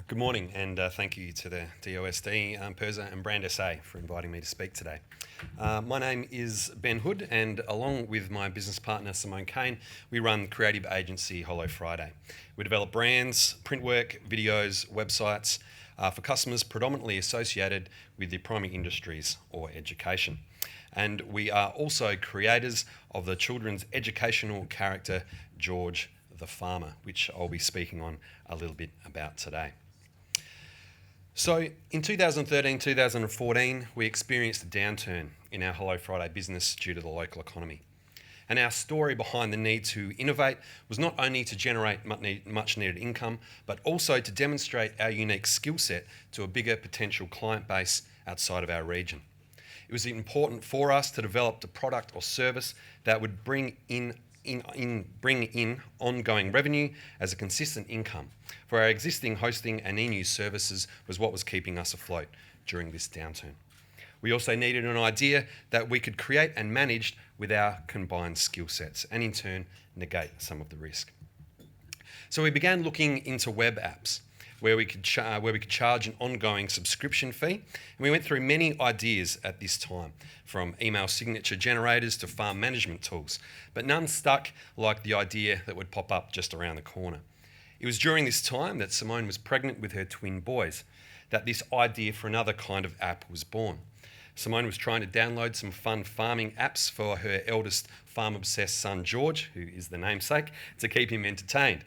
Good morning, and thank you to the DOSD, PIRSA and Brand SA for inviting me to speak today. My name is Ben Hood, and along with my business partner Simone Kane, we run creative agency Hollow Friday. We develop brands, print work, videos, websites for customers predominantly associated with the primary industries or education. And we are also creators of the children's educational character George the Farmer, which I'll be speaking on a little bit about today. So in 2013-2014, we experienced a downturn in our Hollow Friday business due to the local economy. And our story behind the need to innovate was not only to generate much needed income, but also to demonstrate our unique skill set to a bigger potential client base outside of our region. It was important for us to develop a product or service that would bring in ongoing revenue as a consistent income. For our existing hosting and e-news services was what was keeping us afloat during this downturn. We also needed an idea that we could create and manage with our combined skill sets and in turn negate some of the risk. So we began looking into web apps where we could charge an ongoing subscription fee. And we went through many ideas at this time, from email signature generators to farm management tools, but none stuck like the idea that would pop up just around the corner. It was during this time that Simone was pregnant with her twin boys that this idea for another kind of app was born. Simone was trying to download some fun farming apps for her eldest farm-obsessed son George, who is the namesake, to keep him entertained.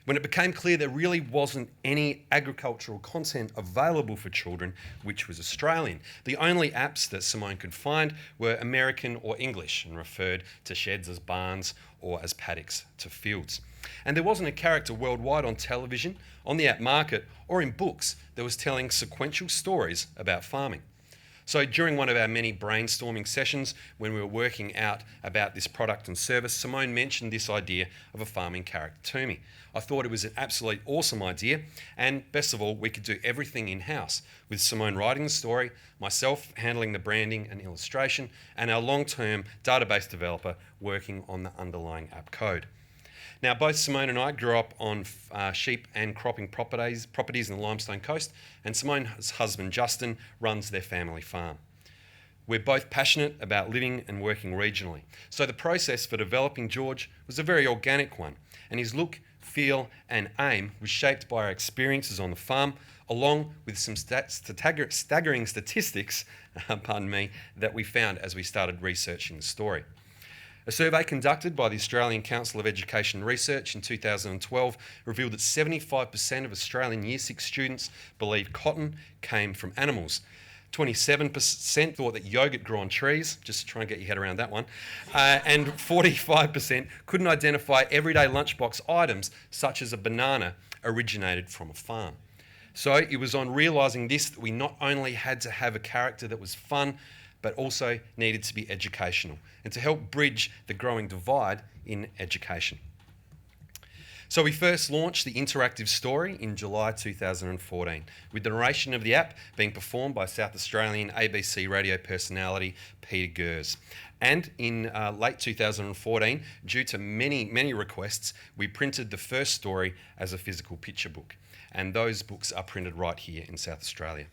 When it became clear there really wasn't any agricultural content available for children, which was Australian, the only apps that Simone could find were American or English and referred to sheds as barns or as paddocks to fields. And there wasn't a character worldwide on television, on the app market, or in books that was telling sequential stories about farming. So during one of our many brainstorming sessions, when we were working out about this product and service, Simone mentioned this idea of a farming character to me. I thought it was an absolutely awesome idea, and best of all, we could do everything in-house, with Simone writing the story, myself handling the branding and illustration, and our long-term database developer working on the underlying app code. Now, both Simone and I grew up on sheep and cropping properties in the Limestone Coast, and Simone's husband, Justin, runs their family farm. We're both passionate about living and working regionally, so the process for developing George was a very organic one, and his look, feel, and aim was shaped by our experiences on the farm, along with some staggering statistics, that we found as we started researching the story. A survey conducted by the Australian Council of Education Research in 2012 revealed that 75% of Australian Year 6 students believed cotton came from animals. 27% thought that yogurt grew on trees, just to try and get your head around that one, and 45% couldn't identify everyday lunchbox items such as a banana originated from a farm. So it was on realising this that we not only had to have a character that was fun, but also needed to be educational and to help bridge the growing divide in education. So we first launched the interactive story in July 2014, with the narration of the app being performed by South Australian ABC radio personality Peter Gers. And in late 2014, due to many requests, we printed the first story as a physical picture book. And those books are printed right here in South Australia.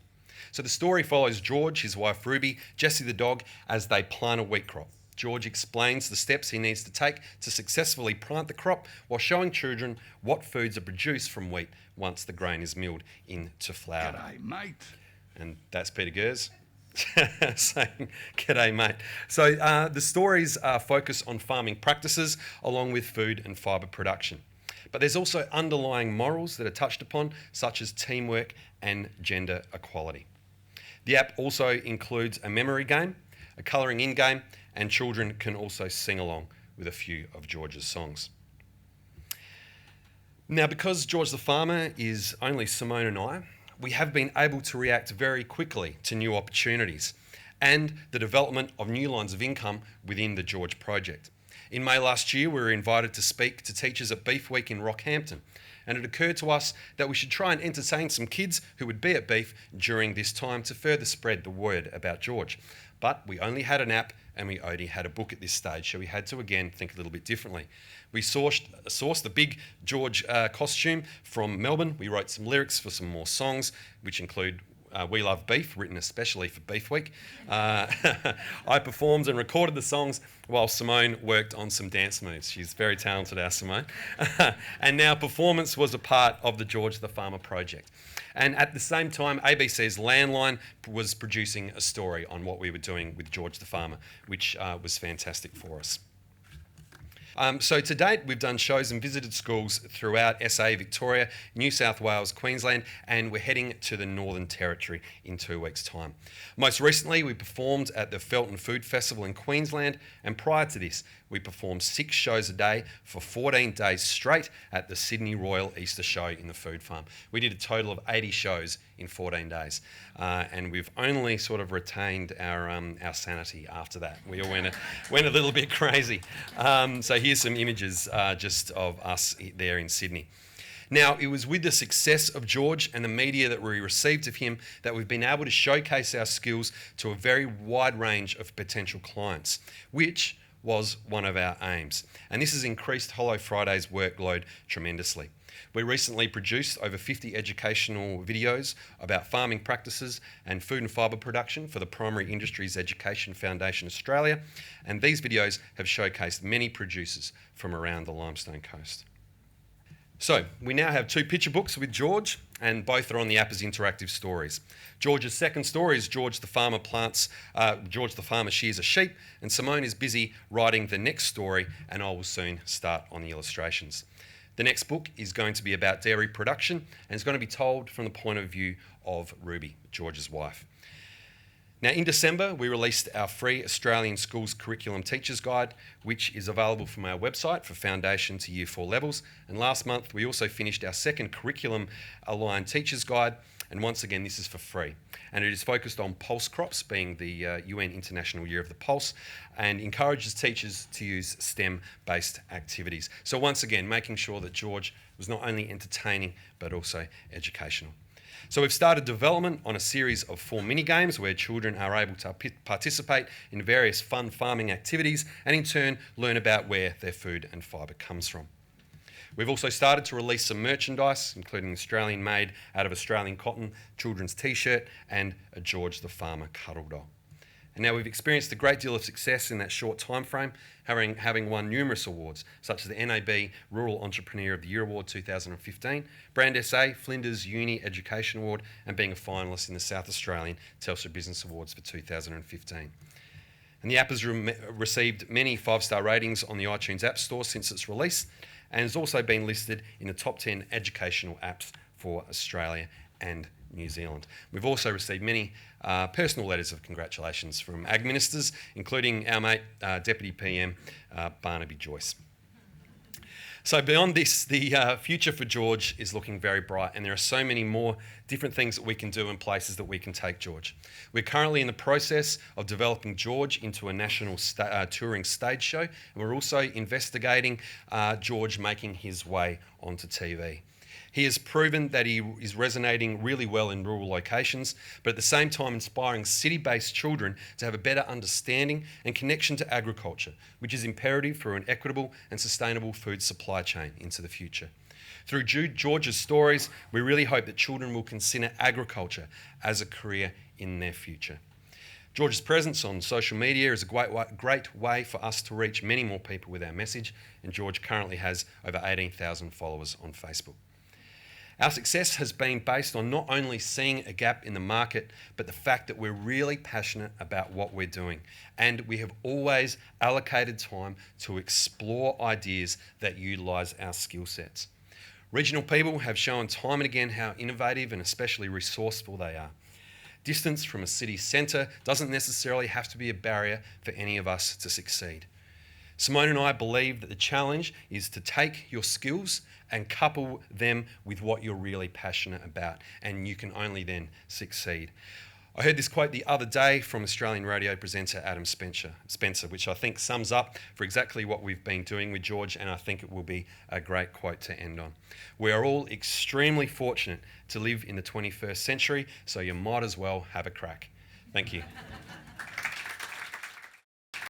So the story follows George, his wife Ruby, Jessie the dog, as they plant a wheat crop. George explains the steps he needs to take to successfully plant the crop while showing children what foods are produced from wheat once the grain is milled into flour. G'day, mate. And that's Peter Gers saying, "G'day, mate." So the stories focus on farming practices along with food and fibre production. But there's also underlying morals that are touched upon, such as teamwork and gender equality. The app also includes a memory game, a colouring in game, and children can also sing along with a few of George's songs. Now, because George the Farmer is only Simone and I, we have been able to react very quickly to new opportunities and the development of new lines of income within the George project. In May last year, we were invited to speak to teachers at Beef Week in Rockhampton, and it occurred to us that we should try and entertain some kids who would be at Beef during this time to further spread the word about George. But we only had an app and we only had a book at this stage, so we had to again think a little bit differently. We sourced the big George costume from Melbourne. We wrote some lyrics for some more songs, which include We Love Beef, written especially for Beef Week. I performed and recorded the songs while Simone worked on some dance moves. She's very talented, our Simone. And now performance was a part of the George the Farmer project. And at the same time, ABC's Landline was producing a story on what we were doing with George the Farmer, which was fantastic for us. So to date, we've done shows and visited schools throughout SA, Victoria, New South Wales, Queensland, and we're heading to the Northern Territory in 2 weeks' time. Most recently, we performed at the Felton Food Festival in Queensland, and prior to this, we performed 6 shows a day for 14 days straight at the Sydney Royal Easter Show in the Food Farm. We did a total of 80 shows in 14 days, and we've only sort of retained our sanity after that. We all went a little bit crazy. So here's some images just of us there in Sydney. Now, it was with the success of George and the media that we received of him that we've been able to showcase our skills to a very wide range of potential clients, which was one of our aims. And this has increased Hollow Friday's workload tremendously. We recently produced over 50 educational videos about farming practices and food and fibre production for the Primary Industries Education Foundation Australia, and these videos have showcased many producers from around the Limestone Coast. So, we now have 2 picture books with George, and both are on the app as interactive stories. George's second story is George the Farmer shears a sheep, and Simone is busy writing the next story, and I will soon start on the illustrations. The next book is going to be about dairy production, and it's going to be told from the point of view of Ruby, George's wife. Now, in December, we released our free Australian Schools Curriculum Teacher's Guide, which is available from our website for Foundation to Year 4 levels. And last month, we also finished our second curriculum-aligned Teacher's Guide, and once again, this is for free. And it is focused on pulse crops, being the UN International Year of the Pulse, and encourages teachers to use STEM-based activities. So once again, making sure that George was not only entertaining, but also educational. So we've started development on a series of 4 mini-games where children are able to participate in various fun farming activities and in turn learn about where their food and fibre comes from. We've also started to release some merchandise, including Australian made out of Australian cotton children's t-shirt and a George the Farmer cuddle doll. And now we've experienced a great deal of success in that short time frame, having won numerous awards, such as the NAB Rural Entrepreneur of the Year Award 2015, Brand SA Flinders Uni Education Award, and being a finalist in the South Australian Telstra Business Awards for 2015. And the app has received many 5-star ratings on the iTunes App Store since its release, and has also been listed in the top 10 educational apps for Australia and New Zealand. We've also received many personal letters of congratulations from Ag Ministers, including our mate, Deputy PM Barnaby Joyce. So beyond this, the future for George is looking very bright, and there are so many more different things that we can do and places that we can take George. We're currently in the process of developing George into a national touring stage show, and we're also investigating George making his way onto TV. He has proven that he is resonating really well in rural locations, but at the same time inspiring city-based children to have a better understanding and connection to agriculture, which is imperative for an equitable and sustainable food supply chain into the future. Through George's stories, we really hope that children will consider agriculture as a career in their future. George's presence on social media is a great way for us to reach many more people with our message, and George currently has over 18,000 followers on Facebook. Our success has been based on not only seeing a gap in the market, but the fact that we're really passionate about what we're doing. And we have always allocated time to explore ideas that utilise our skill sets. Regional people have shown time and again how innovative and especially resourceful they are. Distance from a city centre doesn't necessarily have to be a barrier for any of us to succeed. Simone and I believe that the challenge is to take your skills and couple them with what you're really passionate about, and you can only then succeed. I heard this quote the other day from Australian radio presenter Adam Spencer, which I think sums up for exactly what we've been doing with George, and I think it will be a great quote to end on. We are all extremely fortunate to live in the 21st century, so you might as well have a crack. Thank you.